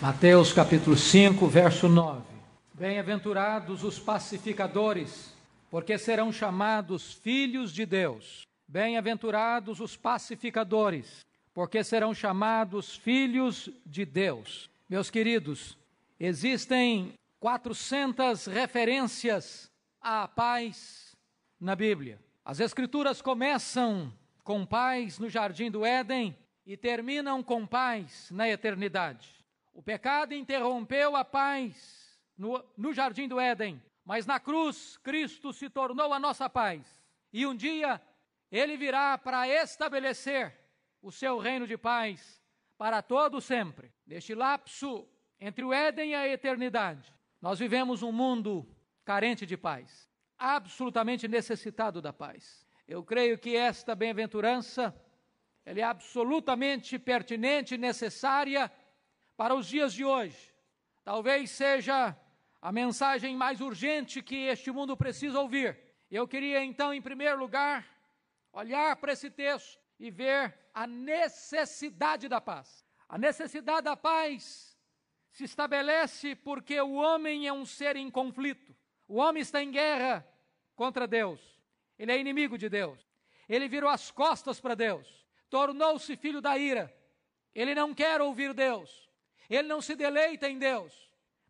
Mateus capítulo 5, verso 9. Bem-aventurados os pacificadores, porque serão chamados filhos de Deus. Bem-aventurados os pacificadores, porque serão chamados filhos de Deus. Meus queridos, existem 400 referências à paz na Bíblia. As Escrituras começam com paz no jardim do Éden e terminam com paz na eternidade. O pecado interrompeu a paz no jardim do Éden, mas na cruz Cristo se tornou a nossa paz. E um dia Ele virá para estabelecer o seu reino de paz para todo sempre. Neste lapso entre o Éden e a eternidade, nós vivemos um mundo carente de paz, absolutamente necessitado da paz. Eu creio que esta bem-aventurança ela é absolutamente pertinente e necessária para os dias de hoje. Talvez seja a mensagem mais urgente que este mundo precisa ouvir. Eu queria então, em primeiro lugar, olhar para esse texto e ver a necessidade da paz. A necessidade da paz se estabelece porque o homem é um ser em conflito. O homem está em guerra contra Deus. Ele é inimigo de Deus. Ele virou as costas para Deus. Tornou-se filho da ira. Ele não quer ouvir Deus. Ele não se deleita em Deus.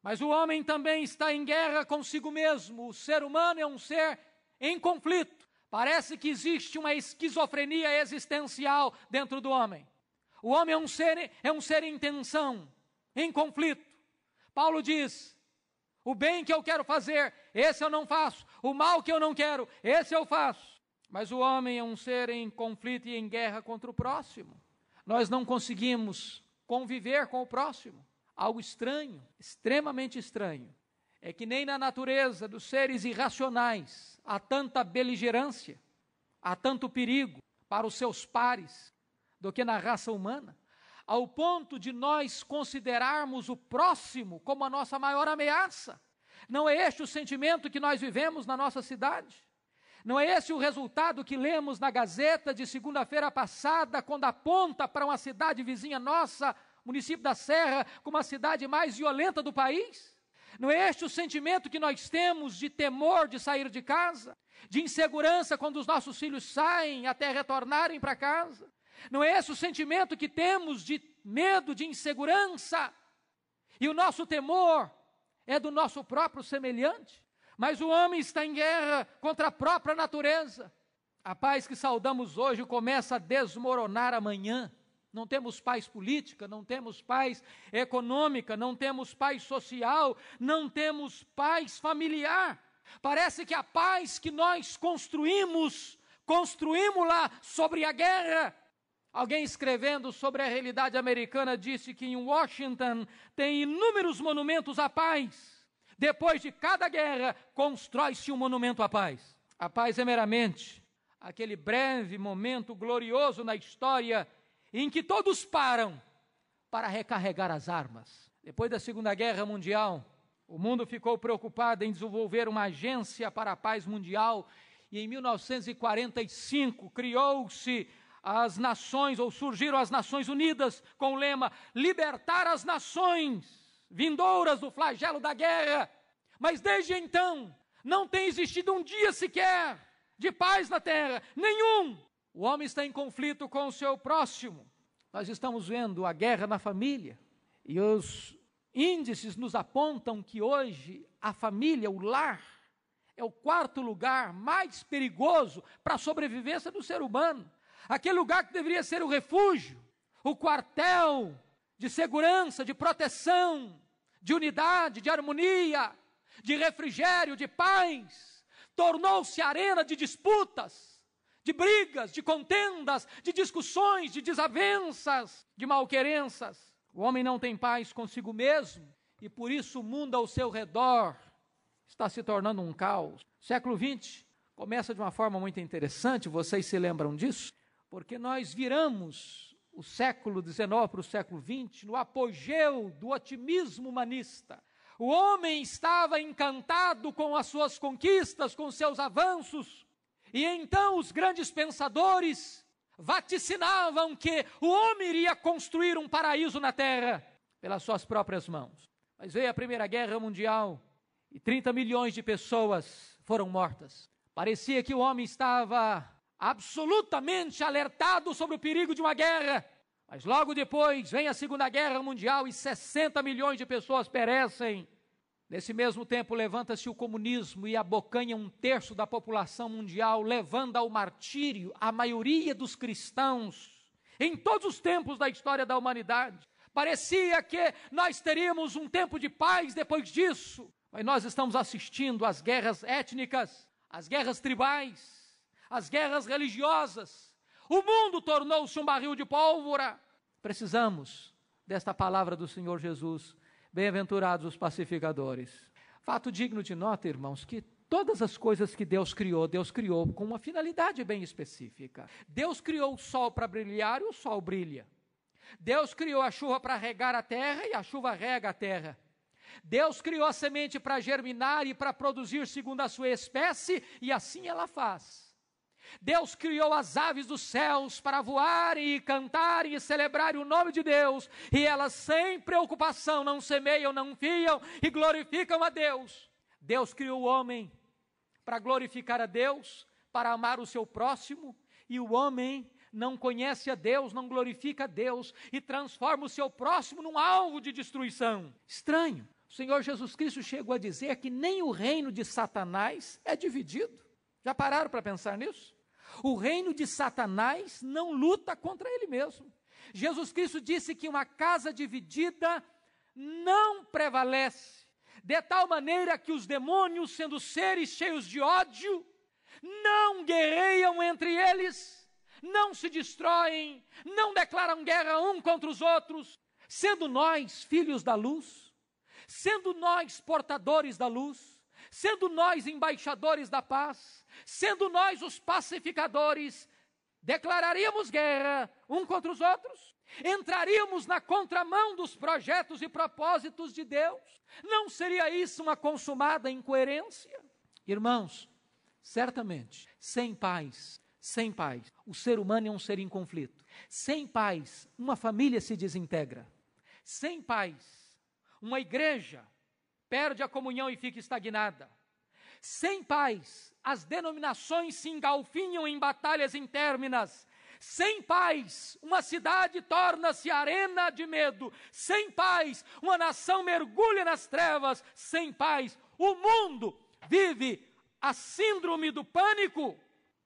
Mas o homem também está em guerra consigo mesmo. O ser humano é um ser em conflito. Parece que existe uma esquizofrenia existencial dentro do homem. O homem é um ser em tensão, em conflito. Paulo diz: o bem que eu quero fazer, esse eu não faço. O mal que eu não quero, esse eu faço. Mas o homem é um ser em conflito e em guerra contra o próximo. Nós não conseguimos conviver com o próximo. Algo estranho, extremamente estranho, é que nem na natureza dos seres irracionais há tanta beligerância, há tanto perigo para os seus pares do que na raça humana, ao ponto de nós considerarmos o próximo como a nossa maior ameaça. Não é este o sentimento que nós vivemos na nossa cidade? Não é esse o resultado que lemos na Gazeta de segunda-feira passada, quando aponta para uma cidade vizinha nossa, município da Serra, como a cidade mais violenta do país? Não é este o sentimento que nós temos de temor de sair de casa, de insegurança quando os nossos filhos saem até retornarem para casa? Não é esse o sentimento que temos de medo, de insegurança? E o nosso temor é do nosso próprio semelhante? Mas o homem está em guerra contra a própria natureza. A paz que saudamos hoje começa a desmoronar amanhã. Não temos paz política, não temos paz econômica, não temos paz social, não temos paz familiar. Parece que a paz que nós construímos-la sobre a guerra. Alguém escrevendo sobre a realidade americana disse que em Washington tem inúmeros monumentos à paz. Depois de cada guerra, constrói-se um monumento à paz. A paz é meramente aquele breve momento glorioso na história em que todos param para recarregar as armas. Depois da Segunda Guerra Mundial, o mundo ficou preocupado em desenvolver uma agência para a paz mundial e em 1945 criou-se as nações, ou surgiram as Nações Unidas com o lema libertar as nações vindouras do flagelo da guerra. Mas desde então não tem existido um dia sequer de paz na terra, nenhum. O homem está em conflito com o seu próximo. Nós estamos vendo a guerra na família. E os índices nos apontam que hoje a família, o lar, é o quarto lugar mais perigoso para a sobrevivência do ser humano. Aquele lugar que deveria ser o refúgio, o quartel de segurança, de proteção, de unidade, de harmonia, de refrigério, de paz, tornou-se arena de disputas, de brigas, de contendas, de discussões, de desavenças, de malquerenças. O homem não tem paz consigo mesmo e por isso o mundo ao seu redor está se tornando um caos. O século XX começa de uma forma muito interessante, vocês se lembram disso? Porque nós viramos o século XIX para o século XX no apogeu do otimismo humanista. O homem estava encantado com as suas conquistas, com seus avanços, e então os grandes pensadores vaticinavam que o homem iria construir um paraíso na terra. pelas suas próprias mãos. Mas veio a Primeira Guerra Mundial e 30 milhões de pessoas foram mortas. Parecia que o homem estava absolutamente alertado sobre o perigo de uma guerra. Mas logo depois vem a Segunda Guerra Mundial e 60 milhões de pessoas perecem. Nesse mesmo tempo levanta-se o comunismo e abocanha 1/3 da população mundial, levando ao martírio a maioria dos cristãos em todos os tempos da história da humanidade. Parecia que nós teríamos um tempo de paz depois disso, mas nós estamos assistindo às guerras étnicas, às guerras tribais, às guerras religiosas. O mundo tornou-se um barril de pólvora. Precisamos desta palavra do Senhor Jesus. Bem-aventurados os pacificadores. Fato digno de nota, irmãos, que todas as coisas que Deus criou com uma finalidade bem específica. Deus criou o sol para brilhar e o sol brilha. Deus criou a chuva para regar a terra e a chuva rega a terra. Deus criou a semente para germinar e para produzir segundo a sua espécie, e assim ela faz. Deus criou as aves dos céus para voarem e cantarem e celebrarem o nome de Deus, e elas sem preocupação não semeiam, não fiam e glorificam a Deus. Deus criou o homem para glorificar a Deus, para amar o seu próximo, e o homem não conhece a Deus, não glorifica a Deus e transforma o seu próximo num alvo de destruição. Estranho. O Senhor Jesus Cristo chegou a dizer que nem o reino de Satanás é dividido. Já pararam para pensar nisso? O reino de Satanás não luta contra ele mesmo. Jesus Cristo disse que uma casa dividida não prevalece, de tal maneira que os demônios, sendo seres cheios de ódio, não guerreiam entre eles, não se destroem, não declaram guerra um contra os outros, sendo nós filhos da luz, sendo nós portadores da luz, sendo nós embaixadores da paz, sendo nós os pacificadores, declararíamos guerra um contra os outros? Entraríamos na contramão dos projetos e propósitos de Deus? Não seria isso uma consumada incoerência? Irmãos, certamente, sem paz, o ser humano é um ser em conflito. Sem paz, uma família se desintegra. Sem paz, uma igreja perde a comunhão e fica estagnada. Sem paz, as denominações se engalfinham em batalhas interminas. Sem paz, uma cidade torna-se arena de medo. Sem paz, uma nação mergulha nas trevas. Sem paz, o mundo vive a síndrome do pânico.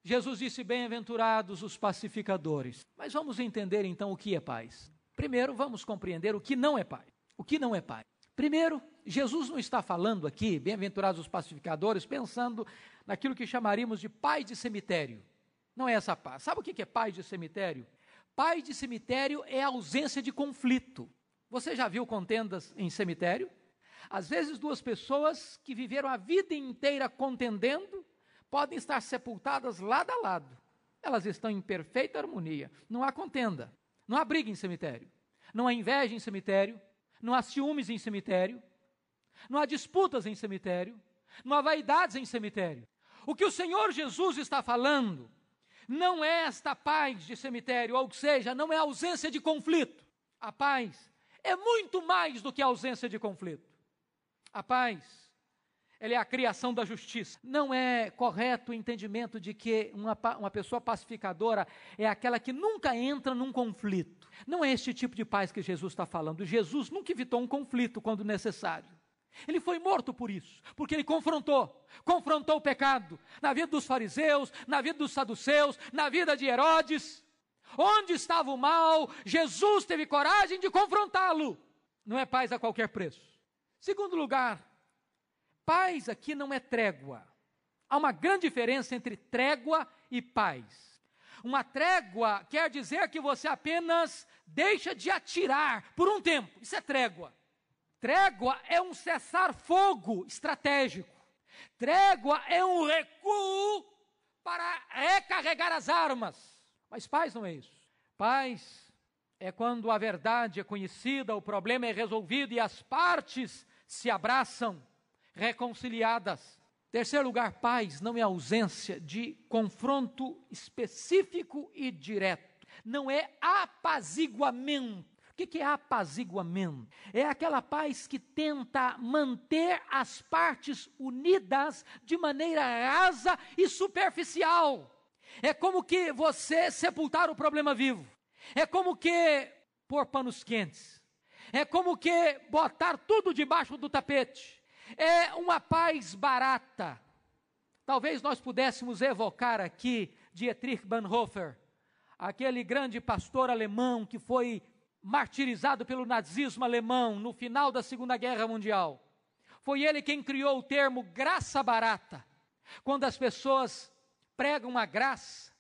Jesus disse: bem-aventurados os pacificadores. Mas vamos entender então o que é paz. Primeiro, vamos compreender o que não é paz. O que não é paz? Primeiro, Jesus não está falando aqui, bem-aventurados os pacificadores, pensando naquilo que chamaríamos de paz de cemitério. Não é essa paz. Sabe o que é paz de cemitério? Paz de cemitério é a ausência de conflito. Você já viu contendas em cemitério? Às vezes duas pessoas que viveram a vida inteira contendendo, podem estar sepultadas lado a lado. Elas estão em perfeita harmonia. Não há contenda, não há briga em cemitério, não há inveja em cemitério, não há ciúmes em cemitério, não há disputas em cemitério, não há vaidades em cemitério. O que o Senhor Jesus está falando não é esta paz de cemitério, ou seja, não é a ausência de conflito. A paz é muito mais do que a ausência de conflito. A paz, ela é a criação da justiça. Não é correto o entendimento de que uma pessoa pacificadora é aquela que nunca entra num conflito. Não é este tipo de paz que Jesus está falando. Jesus nunca evitou um conflito quando necessário. Ele foi morto por isso, porque ele confrontou o pecado na vida dos fariseus, na vida dos saduceus, na vida de Herodes. Onde estava o mal, Jesus teve coragem de confrontá-lo. Não é paz a qualquer preço. Segundo lugar, paz aqui não é trégua. Há uma grande diferença entre trégua e paz. Uma trégua quer dizer que você apenas deixa de atirar por um tempo. Isso é trégua. Trégua é um cessar-fogo estratégico. Trégua é um recuo para recarregar as armas. Mas paz não é isso. Paz é quando a verdade é conhecida, o problema é resolvido e as partes se abraçam, reconciliadas. Terceiro lugar, paz não é ausência de confronto específico e direto. Não é apaziguamento. O que é apaziguamento? É aquela paz que tenta manter as partes unidas de maneira rasa e superficial. É como que você sepultar o problema vivo. É como que pôr panos quentes. É como que botar tudo debaixo do tapete. É uma paz barata. Talvez nós pudéssemos evocar aqui Dietrich Bonhoeffer, aquele grande pastor alemão que foi martirizado pelo nazismo alemão no final da Segunda Guerra Mundial. Foi ele quem criou o termo graça barata, quando as pessoas pregam uma graça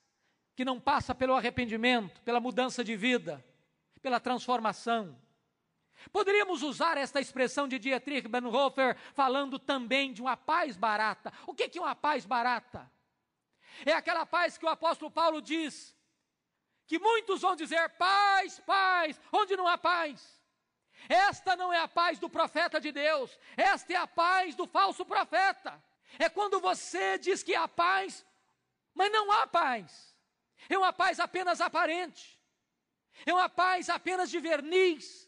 que não passa pelo arrependimento, pela mudança de vida, pela transformação. Poderíamos usar esta expressão de Dietrich Bonhoeffer falando também de uma paz barata. O que é uma paz barata? É aquela paz que o apóstolo Paulo diz, que muitos vão dizer paz, paz, onde não há paz. Esta não é a paz do profeta de Deus, esta é a paz do falso profeta. É quando você diz que há paz, mas não há paz. É uma paz apenas aparente, é uma paz apenas de verniz,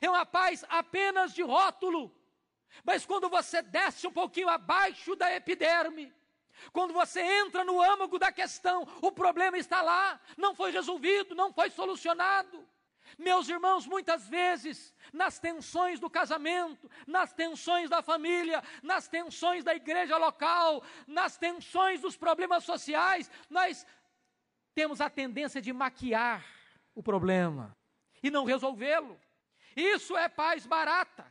é uma paz apenas de rótulo. Mas quando você desce um pouquinho abaixo da epiderme, quando você entra no âmago da questão, o problema está lá, não foi resolvido, não foi solucionado. Meus irmãos, muitas vezes, nas tensões do casamento, nas tensões da família, nas tensões da igreja local, nas tensões dos problemas sociais, nós temos a tendência de maquiar o problema e não resolvê-lo. Isso é paz barata.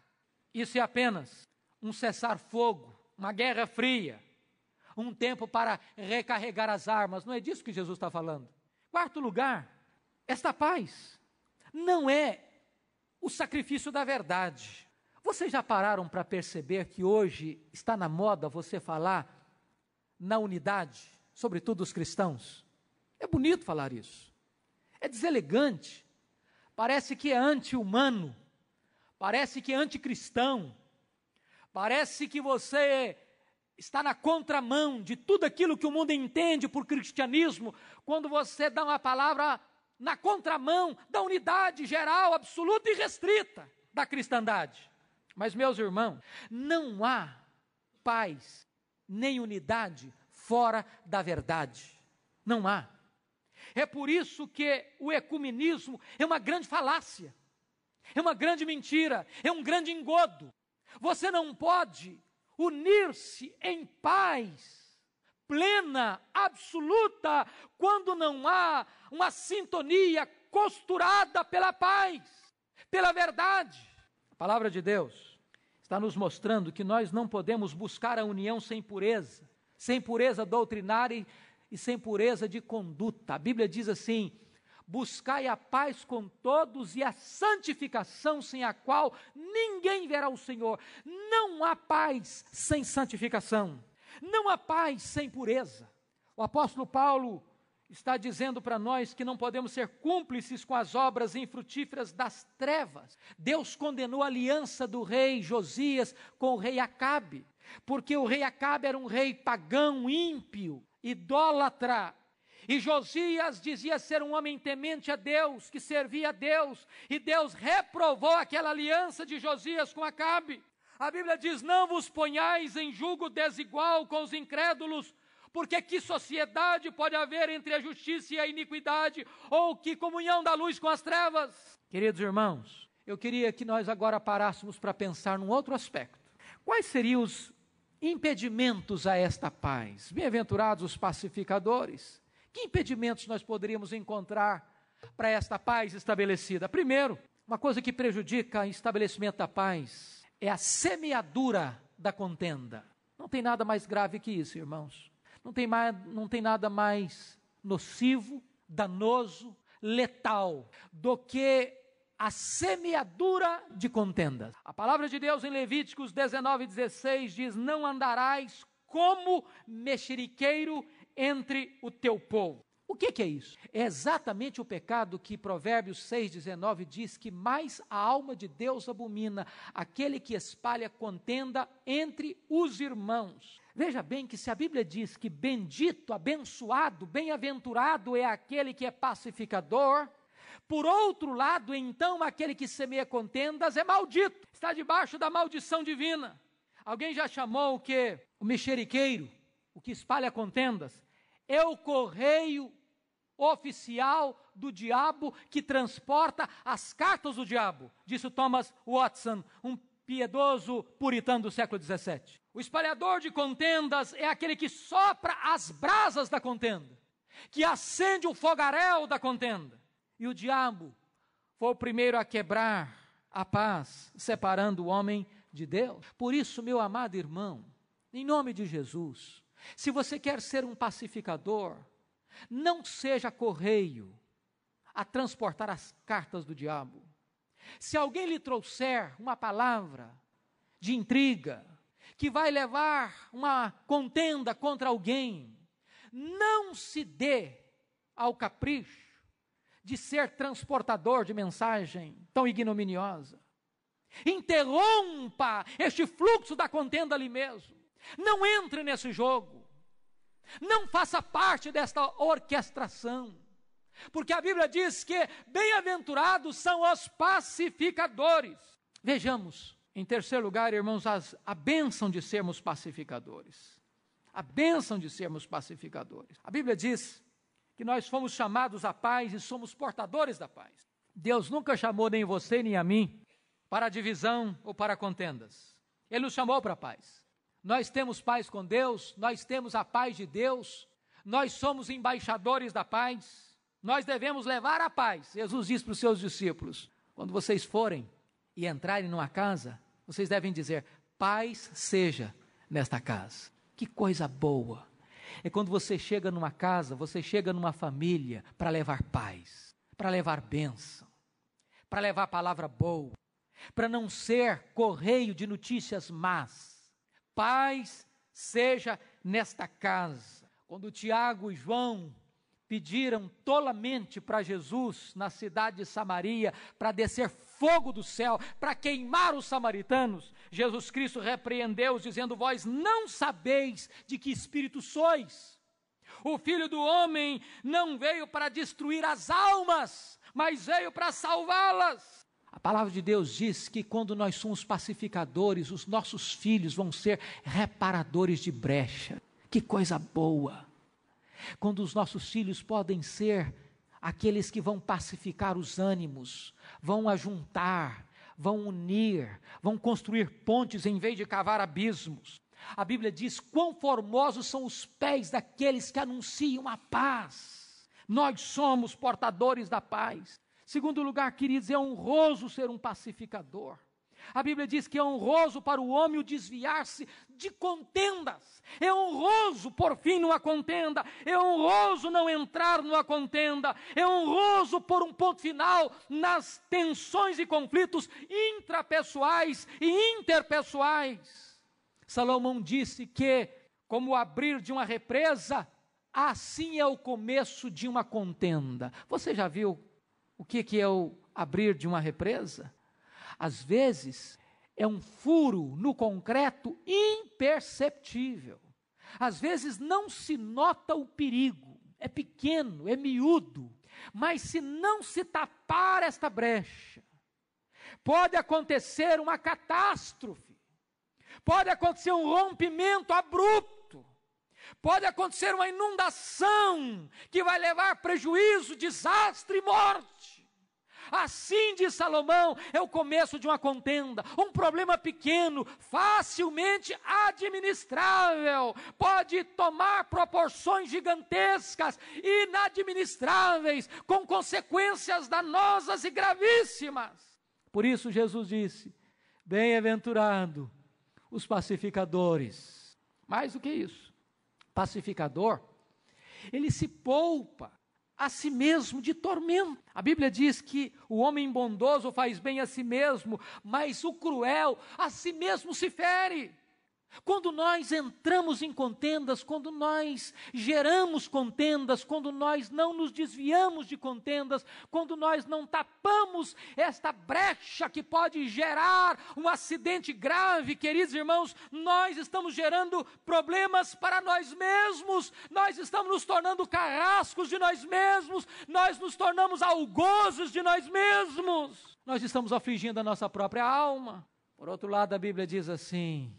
Isso é apenas um cessar-fogo, uma guerra fria, um tempo para recarregar as armas. Não é disso que Jesus está falando. Quarto lugar, esta paz não é o sacrifício da verdade. Vocês já pararam para perceber que hoje está na moda você falar na unidade, sobretudo os cristãos? É bonito falar isso. É deselegante. Parece que é anti-humano. Parece que é anticristão. Parece que você está na contramão de tudo aquilo que o mundo entende por cristianismo, quando você dá uma palavra na contramão da unidade geral, absoluta e restrita da cristandade. Mas, meus irmãos, não há paz nem unidade fora da verdade. Não há. É por isso que o ecumenismo é uma grande falácia, é uma grande mentira, é um grande engodo. Você não pode unir-se em paz plena, absoluta, quando não há uma sintonia costurada pela paz, pela verdade. A palavra de Deus está nos mostrando que nós não podemos buscar a união sem pureza doutrinária e sem pureza de conduta. A Bíblia diz assim: buscai a paz com todos e a santificação, sem a qual ninguém verá o Senhor. Não há paz sem santificação, não há paz sem pureza. O apóstolo Paulo está dizendo para nós que não podemos ser cúmplices com as obras infrutíferas das trevas. Deus condenou a aliança do rei Josias com o rei Acabe, porque o rei Acabe era um rei pagão, ímpio, idólatra. E Josias dizia ser um homem temente a Deus, que servia a Deus, e Deus reprovou aquela aliança de Josias com Acabe. A Bíblia diz: não vos ponhais em julgo desigual com os incrédulos, porque que sociedade pode haver entre a justiça e a iniquidade, ou que comunhão da luz com as trevas? Queridos irmãos, eu queria que nós agora parássemos para pensar num outro aspecto. Quais seriam os impedimentos a esta paz? Bem-aventurados os pacificadores. Que impedimentos nós poderíamos encontrar para esta paz estabelecida? Primeiro, uma coisa que prejudica o estabelecimento da paz é a semeadura da contenda. Não tem nada mais grave que isso, irmãos. Não tem nada mais nocivo, danoso, letal do que a semeadura de contendas. A palavra de Deus em Levíticos 19:16 diz: não andarás como mexeriqueiro entre o teu povo. O que é isso? É exatamente o pecado que Provérbios 6:19 diz que mais a alma de Deus abomina, aquele que espalha contenda entre os irmãos. Veja bem que se a Bíblia diz que bendito, abençoado, bem-aventurado é aquele que é pacificador, Por outro lado, então, aquele que semeia contendas é maldito, está debaixo da maldição divina. Alguém já chamou o que? O mexeriqueiro, o que espalha contendas, é o correio oficial do diabo que transporta as cartas do diabo, disse Thomas Watson, um piedoso puritano do século XVII. O espalhador de contendas é aquele que sopra as brasas da contenda, que acende o fogaréu da contenda. E o diabo foi o primeiro a quebrar a paz, separando o homem de Deus. Por isso, meu amado irmão, em nome de Jesus, se você quer ser um pacificador, não seja correio a transportar as cartas do diabo. Se alguém lhe trouxer uma palavra de intriga, que vai levar uma contenda contra alguém, não se dê ao capricho de ser transportador de mensagem tão ignominiosa. Interrompa este fluxo da contenda ali mesmo. Não entre nesse jogo. Não faça parte desta orquestração. Porque a Bíblia diz que bem-aventurados são os pacificadores. Vejamos, em terceiro lugar, irmãos, a bênção de sermos pacificadores. A bênção de sermos pacificadores. A Bíblia diz que nós fomos chamados à paz e somos portadores da paz. Deus nunca chamou nem você nem a mim para divisão ou para contendas. Ele nos chamou para a paz. Nós temos paz com Deus, nós temos a paz de Deus, nós somos embaixadores da paz, nós devemos levar a paz. Jesus disse para os seus discípulos, quando vocês forem e entrarem numa casa, vocês devem dizer, paz seja nesta casa. Que coisa boa! É quando você chega numa casa, você chega numa família para levar paz, para levar bênção, para levar palavra boa, para não ser correio de notícias más. Paz seja nesta casa. Quando Tiago e João pediram tolamente para Jesus, na cidade de Samaria, para descer fogo do céu, para queimar os samaritanos, Jesus Cristo repreendeu-os, dizendo, vós não sabeis de que espírito sois. O Filho do Homem não veio para destruir as almas, mas veio para salvá-las. A palavra de Deus diz que quando nós somos pacificadores, os nossos filhos vão ser reparadores de brecha. Que coisa boa! Quando os nossos filhos podem ser aqueles que vão pacificar os ânimos, vão ajuntar, vão unir, vão construir pontes em vez de cavar abismos. A Bíblia diz, quão formosos são os pés daqueles que anunciam a paz. Nós somos portadores da paz. Segundo lugar, queridos, é honroso ser um pacificador. A Bíblia diz que é honroso para o homem o desviar-se de contendas. É honroso pôr fim numa contenda. É honroso não entrar numa contenda. É honroso pôr um ponto final nas tensões e conflitos intrapessoais e interpessoais. Salomão disse que, como o abrir de uma represa, assim é o começo de uma contenda. Você já viu o que é o abrir de uma represa? Às vezes, é um furo no concreto imperceptível. Às vezes, não se nota o perigo. É pequeno, é miúdo. Mas se não se tapar esta brecha, pode acontecer uma catástrofe. Pode acontecer um rompimento abrupto. Pode acontecer uma inundação que vai levar prejuízo, desastre e morte. Assim, diz Salomão, é o começo de uma contenda. Um problema pequeno, facilmente administrável, pode tomar proporções gigantescas, inadministráveis, com consequências danosas e gravíssimas. Por isso Jesus disse, bem-aventurado os pacificadores. Mais do que isso, pacificador, ele se poupa a si mesmo de tormento. A Bíblia diz que o homem bondoso faz bem a si mesmo, mas o cruel a si mesmo se fere. Quando nós entramos em contendas, quando nós geramos contendas, quando nós não nos desviamos de contendas, quando nós não tapamos esta brecha que pode gerar um acidente grave, queridos irmãos, nós estamos gerando problemas para nós mesmos, nós estamos nos tornando carrascos de nós mesmos, nós nos tornamos algozes de nós mesmos, nós estamos afligindo a nossa própria alma. Por outro lado, a Bíblia diz assim: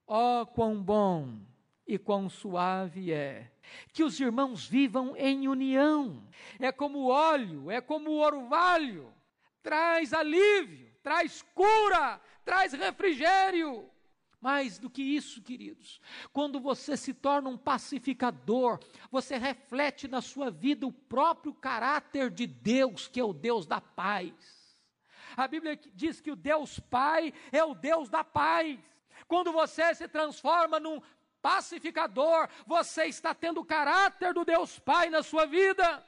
ó, quão bom e quão suave é que os irmãos vivam em união. É como o óleo, é como o orvalho, traz alívio, traz cura, traz refrigério. Mais do que isso, queridos, quando você se torna um pacificador, você reflete na sua vida o próprio caráter de Deus, que é o Deus da paz. A Bíblia diz que o Deus Pai é o Deus da paz. Quando você se transforma num pacificador, você está tendo o caráter do Deus Pai na sua vida.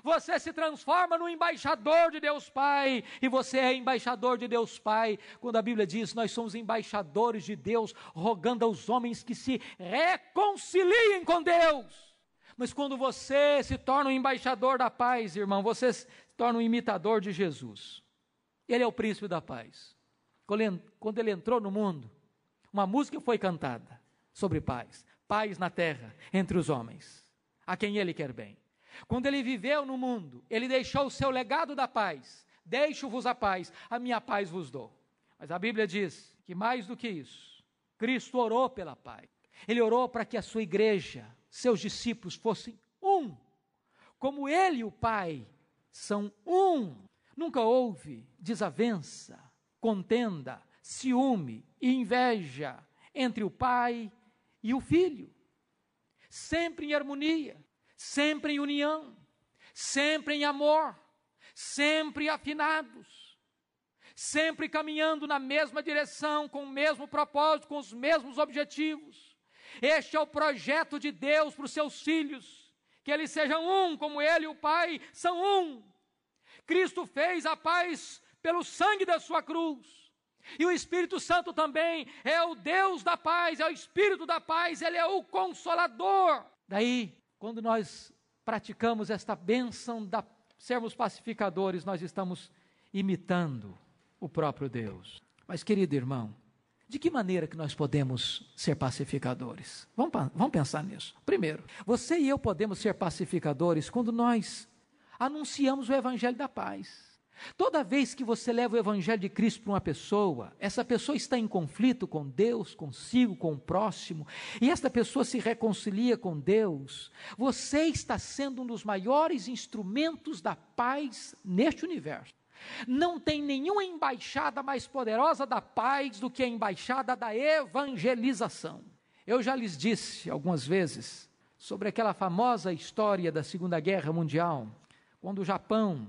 Você se transforma num embaixador de Deus Pai, e você é embaixador de Deus Pai. Quando a Bíblia diz, nós somos embaixadores de Deus, rogando aos homens que se reconciliem com Deus. Mas quando você se torna um embaixador da paz, irmão, você se torna um imitador de Jesus. Ele é o príncipe da paz. Quando ele entrou no mundo, uma música foi cantada sobre paz. Paz na terra, entre os homens, a quem ele quer bem. Quando ele viveu no mundo, ele deixou o seu legado da paz. Deixo-vos a paz, a minha paz vos dou. Mas a Bíblia diz que mais do que isso, Cristo orou pela paz. Ele orou para que a sua igreja, seus discípulos fossem um. Como ele e o Pai são um. Nunca houve desavença, contenda, ciúme e inveja entre o Pai e o Filho. Sempre em harmonia, sempre em união, sempre em amor, sempre afinados, sempre caminhando na mesma direção, com o mesmo propósito, com os mesmos objetivos. Este é o projeto de Deus para os seus filhos, que eles sejam um, como ele e o Pai são um. Cristo fez a paz pelo sangue da sua cruz. E o Espírito Santo também é o Deus da paz, é o Espírito da paz, ele é o Consolador. Daí, quando nós praticamos esta bênção de sermos pacificadores, nós estamos imitando o próprio Deus. Mas, querido irmão, de que maneira que nós podemos ser pacificadores? Vamos pensar nisso. Primeiro, você e eu podemos ser pacificadores quando nós anunciamos o Evangelho da paz. Toda vez que você leva o Evangelho de Cristo para uma pessoa, essa pessoa está em conflito com Deus, consigo, com o próximo, e esta pessoa se reconcilia com Deus, você está sendo um dos maiores instrumentos da paz neste universo. Não tem nenhuma embaixada mais poderosa da paz do que a embaixada da evangelização. Eu já lhes disse algumas vezes sobre aquela famosa história da Segunda Guerra Mundial, quando o Japão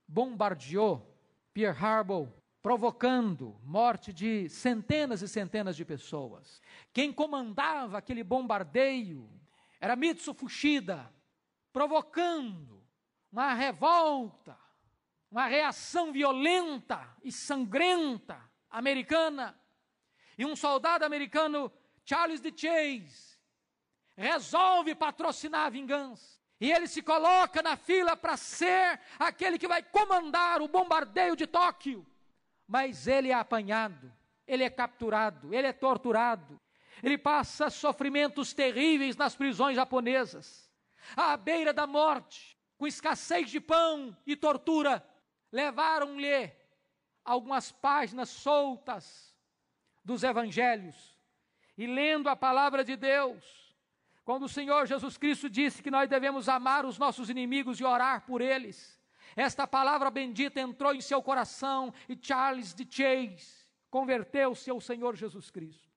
bombardeou Pearl Harbor, provocando morte de centenas e centenas de pessoas. Quem comandava aquele bombardeio era Mitsu Fuchida, provocando uma revolta, uma reação violenta e sangrenta americana. E um soldado americano, Charles D. Chase, resolve patrocinar a vingança. E ele se coloca na fila para ser aquele que vai comandar o bombardeio de Tóquio. Mas ele é apanhado, ele é capturado, ele é torturado. Ele passa sofrimentos terríveis nas prisões japonesas, à beira da morte, com escassez de pão e tortura. Levaram-lhe algumas páginas soltas dos evangelhos, e lendo a palavra de Deus, quando o Senhor Jesus Cristo disse que nós devemos amar os nossos inimigos e orar por eles, esta palavra bendita entrou em seu coração e Charles D. Chase converteu-se ao Senhor Jesus Cristo.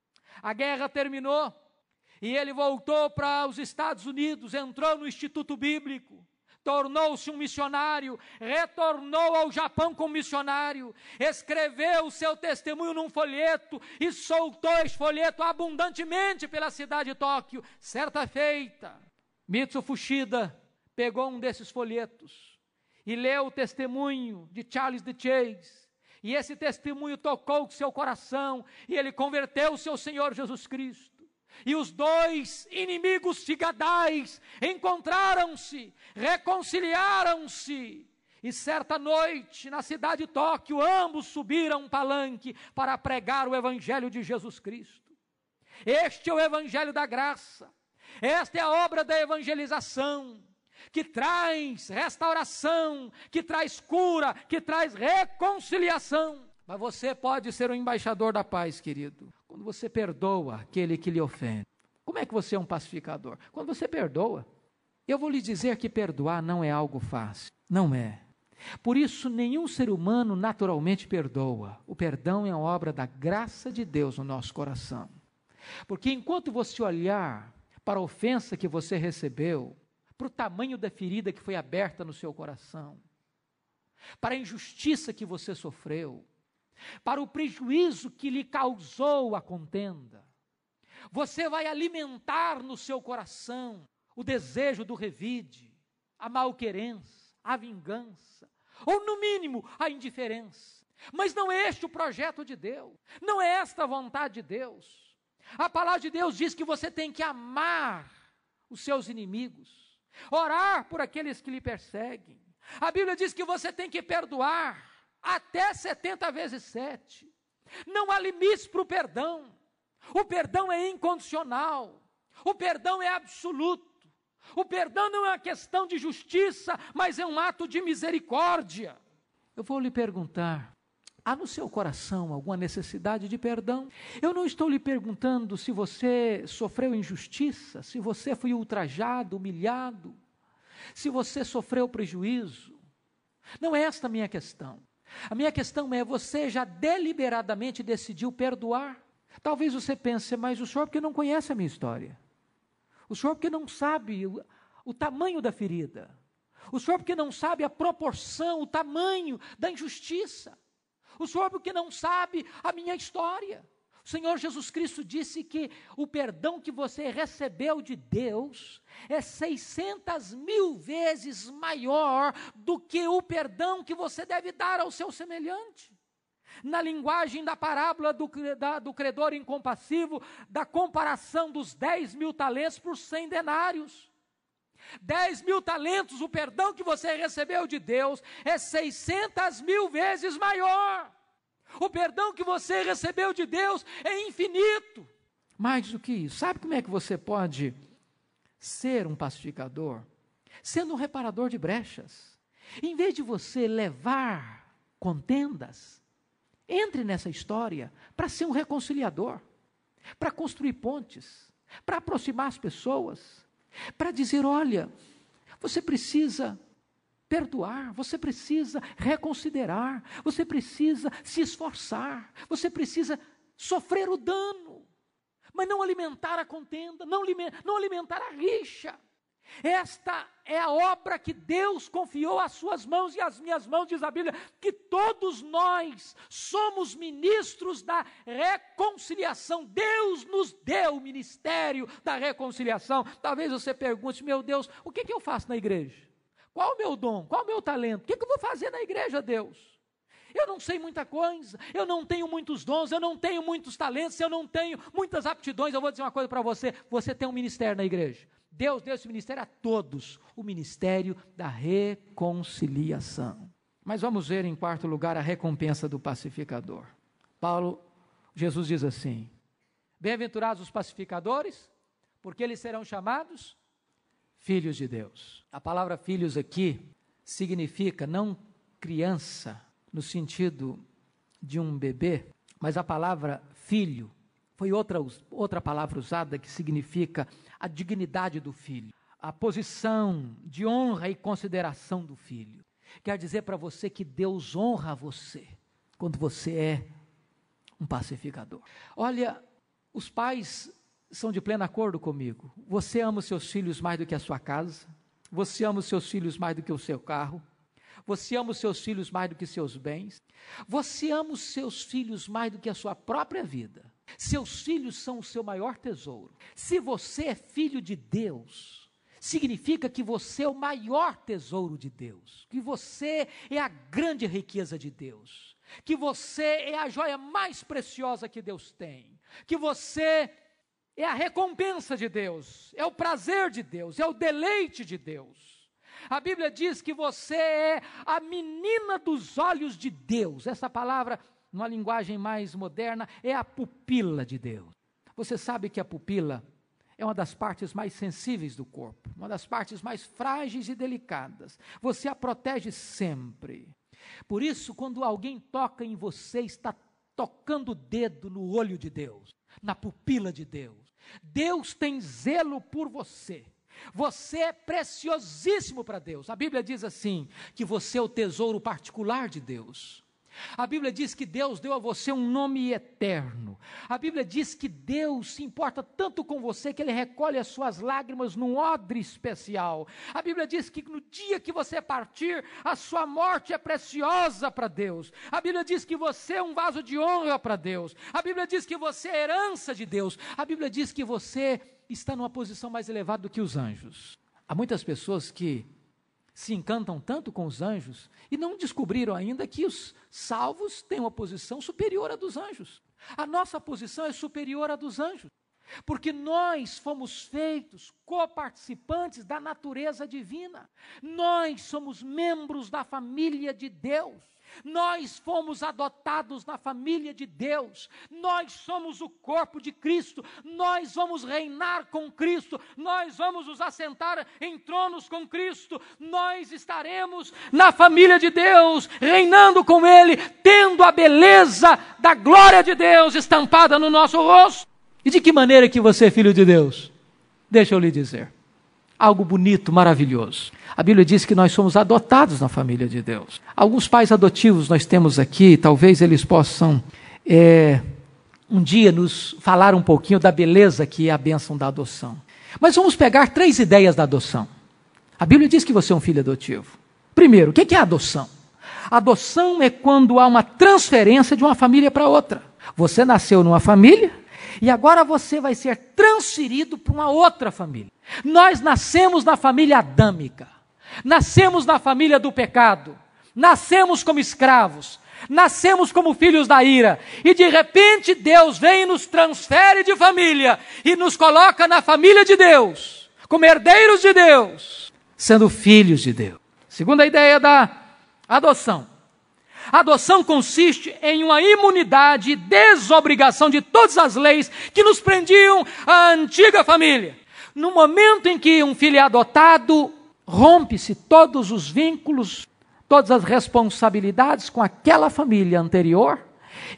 A guerra terminou e ele voltou para os Estados Unidos, entrou no Instituto Bíblico, tornou-se um missionário, retornou ao Japão como missionário, escreveu o seu testemunho num folheto e soltou esse folheto abundantemente pela cidade de Tóquio. Certa feita, Mitsu Fuchida pegou um desses folhetos e leu o testemunho de Charles D. Chase, E esse testemunho tocou o seu coração, e ele converteu o seu Senhor Jesus Cristo. E os dois inimigos figadais encontraram-se, reconciliaram-se. E certa noite, na cidade de Tóquio, ambos subiram um palanque para pregar o Evangelho de Jesus Cristo. Este é o Evangelho da graça. Esta é a obra da evangelização, que traz restauração, que traz cura, que traz reconciliação. Mas você pode ser um embaixador da paz, querido, quando você perdoa aquele que lhe ofende. Como é que você é um pacificador? Quando você perdoa. Eu vou lhe dizer que perdoar não é algo fácil. Não é. Por isso, nenhum ser humano naturalmente perdoa. O perdão é a obra da graça de Deus no nosso coração. Porque enquanto você olhar para a ofensa que você recebeu, para o tamanho da ferida que foi aberta no seu coração, para a injustiça que você sofreu, para o prejuízo que lhe causou a contenda, você vai alimentar no seu coração o desejo do revide, a malquerença, a vingança, ou no mínimo a indiferença. Mas não é este o projeto de Deus, não é esta a vontade de Deus. A palavra de Deus diz que você tem que amar os seus inimigos, orar por aqueles que lhe perseguem. A Bíblia diz que você tem que perdoar até 70 vezes 7. Não há limites para o perdão. O perdão é incondicional. O perdão é absoluto. O perdão não é uma questão de justiça, mas é um ato de misericórdia. Eu vou lhe perguntar, há no seu coração alguma necessidade de perdão? Eu não estou lhe perguntando se você sofreu injustiça, se você foi ultrajado, humilhado, se você sofreu prejuízo. Não é esta a minha questão. A minha questão é, você já deliberadamente decidiu perdoar? Talvez você pense, mas o senhor porque não conhece a minha história. O senhor porque não sabe o tamanho da ferida. O senhor porque não sabe a proporção, o tamanho da injustiça. O senhor porque não sabe a minha história. O Senhor Jesus Cristo disse que o perdão que você recebeu de Deus é 600.000 vezes maior do que o perdão que você deve dar ao seu semelhante. Na linguagem da parábola do credor incompassivo, da comparação dos 10.000 talentos por 100 denários. 10.000 talentos, o perdão que você recebeu de Deus é 600.000 vezes maior. O perdão que você recebeu de Deus é infinito. Mais do que isso, sabe como é que você pode ser um pacificador? Sendo um reparador de brechas. Em vez de você levar contendas, entre nessa história para ser um reconciliador, para construir pontes, para aproximar as pessoas, para dizer, olha, você precisa perdoar, você precisa reconsiderar, você precisa se esforçar, você precisa sofrer o dano, mas não alimentar a contenda, não alimentar a rixa. Esta é a obra que Deus confiou às suas mãos e às minhas mãos, diz a Bíblia, que todos nós somos ministros da reconciliação. Deus nos deu o ministério da reconciliação. Talvez você pergunte, meu Deus, o que eu faço na igreja? Qual o meu dom? Qual o meu talento? O que eu vou fazer na igreja, Deus? Eu não sei muita coisa, eu não tenho muitos dons, eu não tenho muitos talentos, eu não tenho muitas aptidões. Eu vou dizer uma coisa para você, você tem um ministério na igreja. Deus deu esse ministério a todos, o ministério da reconciliação. Mas vamos ver em quarto lugar a recompensa do pacificador. Jesus diz assim, bem-aventurados os pacificadores, porque eles serão chamados filhos de Deus. A palavra filhos aqui significa não criança, no sentido de um bebê, mas a palavra filho foi outra palavra usada que significa a dignidade do filho, a posição de honra e consideração do filho. Quer dizer para você que Deus honra você quando você é um pacificador. Olha, os pais são de pleno acordo comigo. Você ama os seus filhos mais do que a sua casa, você ama os seus filhos mais do que o seu carro, você ama os seus filhos mais do que seus bens, você ama os seus filhos mais do que a sua própria vida. Seus filhos são o seu maior tesouro. Se você é filho de Deus, significa que você é o maior tesouro de Deus, que você é a grande riqueza de Deus, que você é a joia mais preciosa que Deus tem, que você é a recompensa de Deus, é o prazer de Deus, é o deleite de Deus. A Bíblia diz que você é a menina dos olhos de Deus. Essa palavra, numa linguagem mais moderna, é a pupila de Deus. Você sabe que a pupila é uma das partes mais sensíveis do corpo, uma das partes mais frágeis e delicadas. Você a protege sempre. Por isso, quando alguém toca em você, está tocando o dedo no olho de Deus, na pupila de Deus. Deus tem zelo por você. Você é preciosíssimo para Deus. A Bíblia diz assim, que você é o tesouro particular de Deus. A Bíblia diz que Deus deu a você um nome eterno. A Bíblia diz que Deus se importa tanto com você que Ele recolhe as suas lágrimas num odre especial. A Bíblia diz que no dia que você partir, a sua morte é preciosa para Deus. A Bíblia diz que você é um vaso de honra para Deus. A Bíblia diz que você é herança de Deus. A Bíblia diz que você está numa posição mais elevada do que os anjos. Há muitas pessoas que se encantam tanto com os anjos e não descobriram ainda que os salvos têm uma posição superior à dos anjos. A nossa posição é superior à dos anjos, porque nós fomos feitos coparticipantes da natureza divina. Nós somos membros da família de Deus. Nós fomos adotados na família de Deus, nós somos o corpo de Cristo, nós vamos reinar com Cristo, nós vamos nos assentar em tronos com Cristo, nós estaremos na família de Deus, reinando com Ele, tendo a beleza da glória de Deus estampada no nosso rosto. E de que maneira que você é filho de Deus? Deixa eu lhe dizer, algo bonito, maravilhoso. A Bíblia diz que nós somos adotados na família de Deus. Alguns pais adotivos nós temos aqui, talvez eles possam um dia nos falar um pouquinho da beleza que é a bênção da adoção. Mas vamos pegar 3 ideias da adoção. A Bíblia diz que você é um filho adotivo. Primeiro, o que é a adoção? A adoção é quando há uma transferência de uma família para outra. Você nasceu numa família e agora você vai ser transferido para uma outra família. Nós nascemos na família adâmica, nascemos na família do pecado, nascemos como escravos, nascemos como filhos da ira, e de repente Deus vem e nos transfere de família, e nos coloca na família de Deus, como herdeiros de Deus, sendo filhos de Deus. Segunda ideia da adoção. A adoção consiste em uma imunidade e desobrigação de todas as leis que nos prendiam à antiga família. No momento em que um filho é adotado, rompe-se todos os vínculos, todas as responsabilidades com aquela família anterior,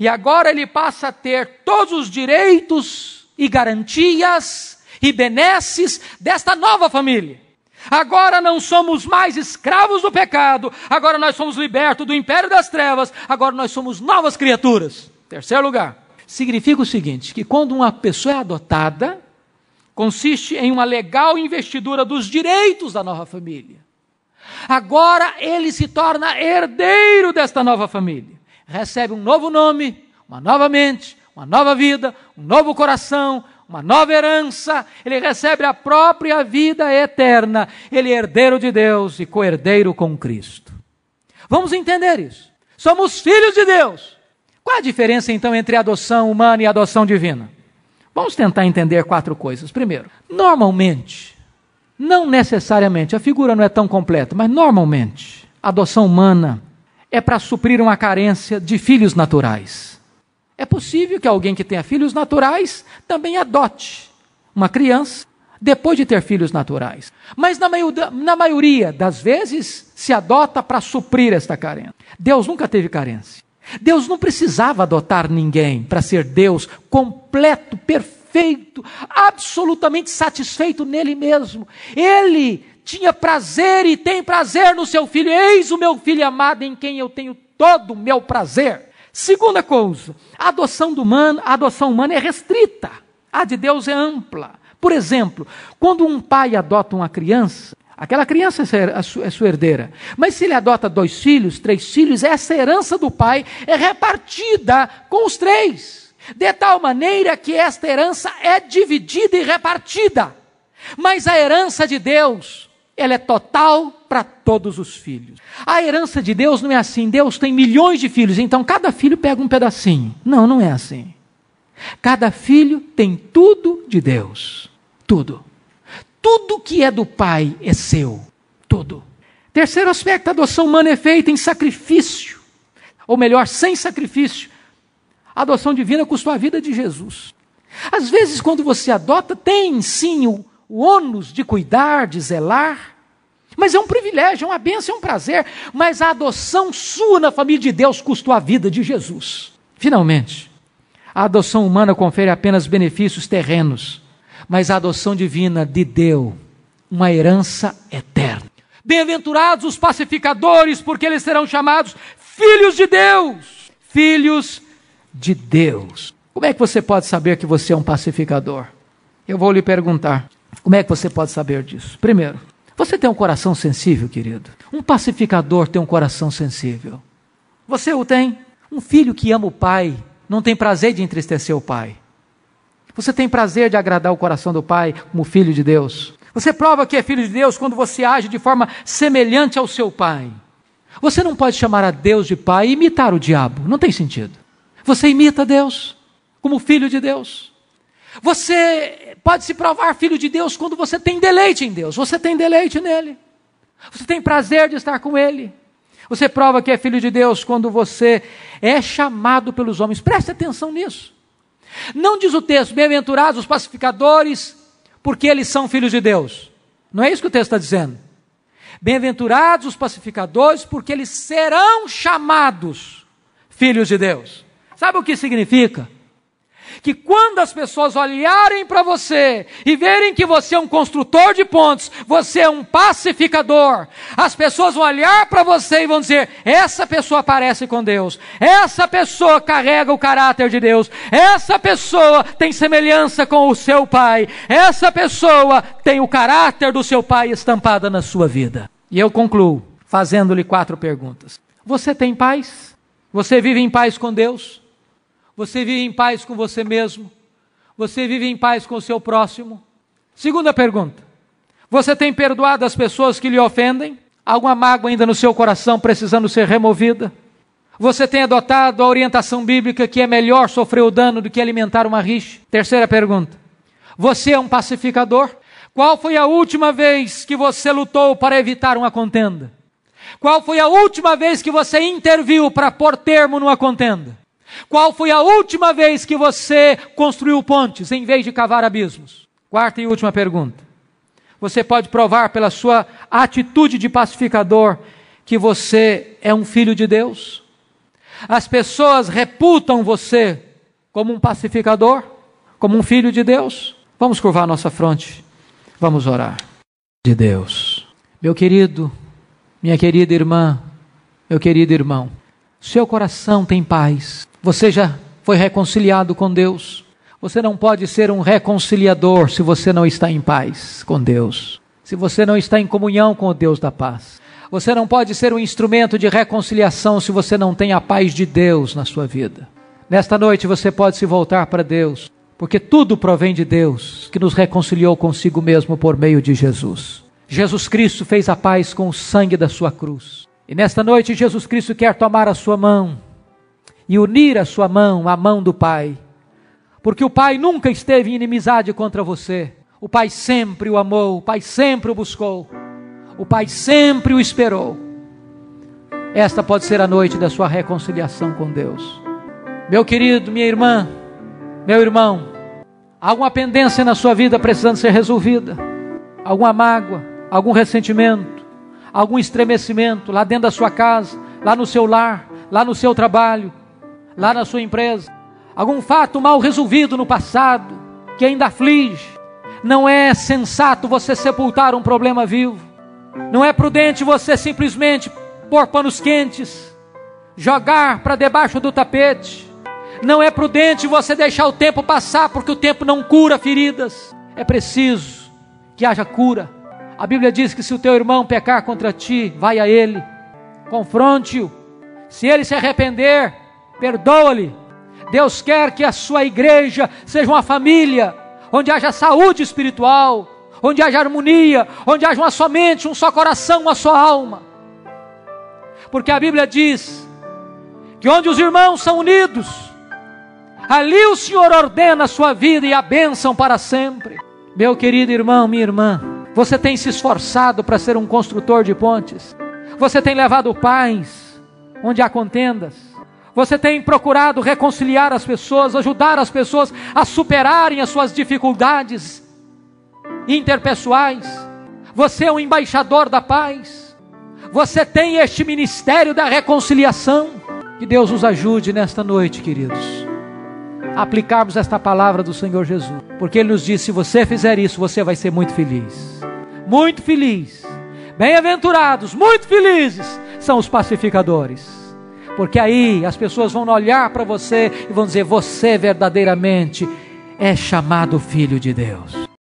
e agora ele passa a ter todos os direitos e garantias e benesses desta nova família. Agora não somos mais escravos do pecado, agora nós somos libertos do império das trevas, agora nós somos novas criaturas. Terceiro lugar, significa o seguinte, que quando uma pessoa é adotada, consiste em uma legal investidura dos direitos da nova família. Agora ele se torna herdeiro desta nova família. Recebe um novo nome, uma nova mente, uma nova vida, um novo coração, uma nova herança. Ele recebe a própria vida eterna. Ele é herdeiro de Deus e co-herdeiro com Cristo. Vamos entender isso. Somos filhos de Deus. Qual a diferença então entre a adoção humana e a adoção divina? Vamos tentar entender 4 coisas. Primeiro, normalmente, não necessariamente, a figura não é tão completa, mas normalmente, a adoção humana é para suprir uma carência de filhos naturais. É possível que alguém que tenha filhos naturais também adote uma criança depois de ter filhos naturais. Mas na maioria das vezes se adota para suprir esta carência. Deus nunca teve carência. Deus não precisava adotar ninguém para ser Deus completo, perfeito, absolutamente satisfeito nele mesmo. Ele tinha prazer e tem prazer no seu filho. Eis o meu filho amado em quem eu tenho todo o meu prazer. Segunda coisa, a adoção humana é restrita, a de Deus é ampla. Por exemplo, quando um pai adota uma criança, aquela criança é sua herdeira. Mas se ele adota 2 filhos, 3 filhos, essa herança do pai é repartida com os 3. De tal maneira que esta herança é dividida e repartida. Mas a herança de Deus, ela é total para todos os filhos. A herança de Deus não é assim, Deus tem milhões de filhos, então cada filho pega um pedacinho. Não, não é assim. Cada filho tem tudo de Deus. Tudo. Tudo que é do Pai é seu. Tudo. Terceiro aspecto, a adoção humana é feita em sacrifício. Ou melhor, sem sacrifício. A adoção divina custou a vida de Jesus. Às vezes, quando você adota, tem sim o ônus de cuidar, de zelar. Mas é um privilégio, é uma bênção, é um prazer. Mas a adoção sua na família de Deus custou a vida de Jesus. Finalmente, a adoção humana confere apenas benefícios terrenos. Mas a adoção divina lhe deu uma herança eterna. Bem-aventurados os pacificadores, porque eles serão chamados filhos de Deus. Filhos de Deus. Como é que você pode saber que você é um pacificador? Eu vou lhe perguntar. Como é que você pode saber disso? Primeiro, você tem um coração sensível, querido? Um pacificador tem um coração sensível. Você o tem? Um filho que ama o pai não tem prazer de entristecer o pai. Você tem prazer de agradar o coração do pai como filho de Deus. Você prova que é filho de Deus quando você age de forma semelhante ao seu pai. Você não pode chamar a Deus de pai e imitar o diabo. Não tem sentido. Você imita Deus como filho de Deus. Você pode se provar filho de Deus quando você tem deleite em Deus. Você tem deleite nele. Você tem prazer de estar com ele. Você prova que é filho de Deus quando você é chamado pelos homens. Preste atenção nisso. Não diz o texto, bem-aventurados os pacificadores, porque eles são filhos de Deus. Não é isso que o texto está dizendo. Bem-aventurados os pacificadores, porque eles serão chamados filhos de Deus. Sabe o que significa? Que quando as pessoas olharem para você e verem que você é um construtor de pontes, você é um pacificador, as pessoas vão olhar para você e vão dizer, essa pessoa parece com Deus, essa pessoa carrega o caráter de Deus, essa pessoa tem semelhança com o seu pai, essa pessoa tem o caráter do seu pai estampada na sua vida. E eu concluo fazendo-lhe 4 perguntas. Você tem paz? Você vive em paz com Deus? Você vive em paz com você mesmo? Você vive em paz com o seu próximo? Segunda pergunta. Você tem perdoado as pessoas que lhe ofendem? Alguma mágoa ainda no seu coração precisando ser removida? Você tem adotado a orientação bíblica que é melhor sofrer o dano do que alimentar uma rixa? Terceira pergunta. Você é um pacificador? Qual foi a última vez que você lutou para evitar uma contenda? Qual foi a última vez que você interviu para pôr termo numa contenda? Qual foi a última vez que você construiu pontes em vez de cavar abismos? Quarta e última pergunta. Você pode provar pela sua atitude de pacificador que você é um filho de Deus? As pessoas reputam você como um pacificador? Como um filho de Deus? Vamos curvar nossa fronte. Vamos orar. De Deus. Meu querido, minha querida irmã, meu querido irmão, seu coração tem paz. Você já foi reconciliado com Deus. Você não pode ser um reconciliador se você não está em paz com Deus. Se você não está em comunhão com o Deus da paz. Você não pode ser um instrumento de reconciliação se você não tem a paz de Deus na sua vida. Nesta noite você pode se voltar para Deus, porque tudo provém de Deus, que nos reconciliou consigo mesmo por meio de Jesus. Jesus Cristo fez a paz com o sangue da sua cruz. E nesta noite Jesus Cristo quer tomar a sua mão e unir a sua mão à mão do Pai, porque o Pai nunca esteve em inimizade contra você. O Pai sempre o amou, o Pai sempre o buscou, o Pai sempre o esperou. Esta pode ser a noite da sua reconciliação com Deus. Meu querido, minha irmã, meu irmão, há alguma pendência na sua vida precisando ser resolvida? Alguma mágoa, algum ressentimento, algum estremecimento lá dentro da sua casa, lá no seu lar, lá no seu trabalho, lá na sua empresa, algum fato mal resolvido no passado, que ainda aflige? Não é sensato você sepultar um problema vivo, não é prudente você simplesmente pôr panos quentes, jogar para debaixo do tapete, não é prudente você deixar o tempo passar, porque o tempo não cura feridas. É preciso que haja cura. A Bíblia diz que se o teu irmão pecar contra ti, vai a ele, confronte-o, se ele se arrepender, perdoa-lhe. Deus quer que a sua igreja seja uma família onde haja saúde espiritual, onde haja harmonia, onde haja uma só mente, um só coração, uma só alma. Porque a Bíblia diz que onde os irmãos são unidos, ali o Senhor ordena a sua vida e a bênção para sempre. Meu querido irmão, minha irmã, você tem se esforçado para ser um construtor de pontes? Você tem levado paz onde há contendas? Você tem procurado reconciliar as pessoas, ajudar as pessoas a superarem as suas dificuldades interpessoais? Você é um embaixador da paz? Você tem este ministério da reconciliação? Que Deus nos ajude nesta noite, queridos, a aplicarmos esta palavra do Senhor Jesus, porque Ele nos disse: se você fizer isso, você vai ser muito feliz. Muito feliz. Bem-aventurados, muito felizes são os pacificadores, porque aí as pessoas vão olhar para você e vão dizer: você verdadeiramente é chamado filho de Deus.